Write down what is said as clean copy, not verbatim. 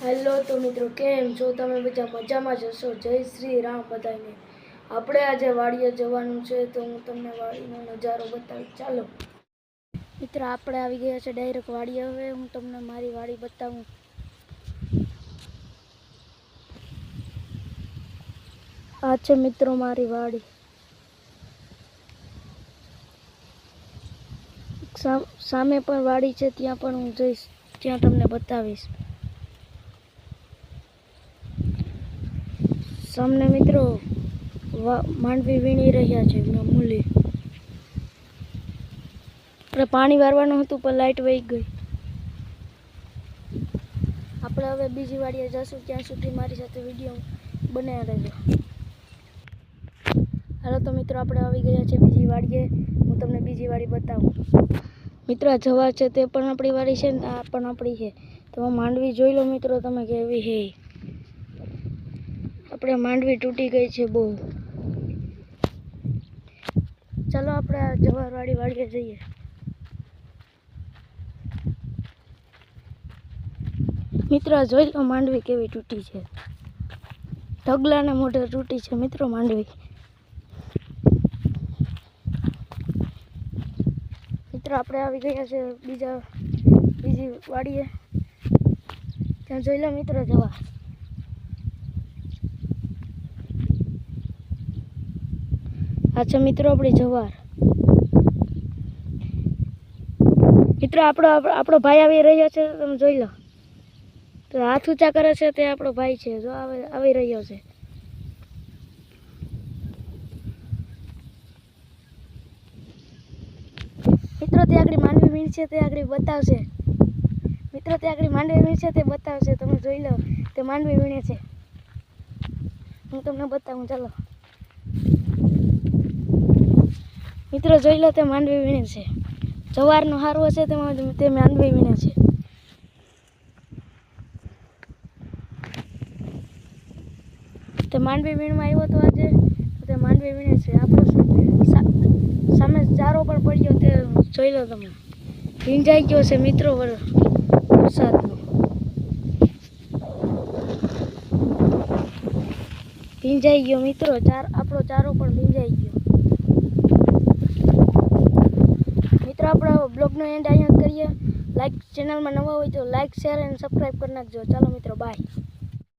Hello તો મિત્રો, કેમ છો તમે? બધા મજામાં જ હશો? જય શ્રી રામ બધાને. આપણે આજે વાડીએ જવાનું છે, તો હું તમને વાડીનો નજારો બતાવીશ. ચાલો મિત્રો, આપણે આવી ગયા છે ડાયરેક્ટ વાડીએ. હવે હું તમને મારી વાડી બતાવું. આ છે મિત્રો મારી વાડી. સામે પણ વાડી છે, ત્યાં પણ હું જઈશ, ત્યાં તમને બતાવીશ. સામને મિત્રો માંડવી વીણી રહ્યા છે મૂલી. આપણે પાણી વારવાનું હતું પણ લાઈટ વહી ગઈ. આપણે હવે બીજી વાડીએ જશું, ત્યાં સુધી મારી સાથે વિડીયો બનાવી રહેજો. હાલો તો મિત્રો, આપણે આવી ગયા છે બીજી વાડીએ. હું તમને બીજી વાડી બતાવું. મિત્રો, આ જવા છે તે પણ આપણી વાડી છે ને આ પણ આપણી છે. તો માંડવી જોઈ લો મિત્રો તમે કેવી છે. આપણે માંડવી તૂટી ગઈ છે બહુ. ચાલો આપણે આ જવારવાળી વાડીએ જઈએ. મિત્રો, જોઈ લો માંડવી કેવી તૂટી છે. ઢગલાને મોઢે તૂટી છે મિત્રો માંડવી. મિત્રો, આપણે આવી ગયા છે બીજી વાડીએ. ત્યાં જોઈ લો મિત્રો જવા. આ છે મિત્રો આપણી જવાર. મિત્રો, આપણો ભાઈ આવી રહ્યો છે, તમે જોઈ લો. તો હાથ ઊંચા કરે છે તે આપણો ભાઈ છે, જો આવી રહ્યો છે. મિત્રો, તે આગળ માંડવી વીણ છે તે આગળ બતાવશે. મિત્રો, તે આગળ માંડવી વીણ છે તે બતાવશે. તમે જોઈ લો, તે માંડવી વીણે છે. હું તમને બતાવું, ચાલો મિત્રો, જોઈ લો તે માંડવી વીણે છે. જવારનો હારો હશે તે માંડવી વીણે છે. તે માંડવી વીણમાં આવ્યો તો આજે, તે માંડવી વીણે છે. આપણો સામે ચારો પણ પડ્યો, તે જોઈ લો તમે. ભીંજાઈ ગયો છે મિત્રો વરસાદનો. ભીંજાઈ ગયો મિત્રો, આપણો ચારો પણ ભીંજાઈ ગયો. મિત્રો, આપણો બ્લોગનો એન્ડ અહીંયા કરીએ. ચેનલમાં નવા હોય તો લાઈક, શેર અને સબસ્ક્રાઈબ કરી નાખજો. ચાલો મિત્રો, બાય.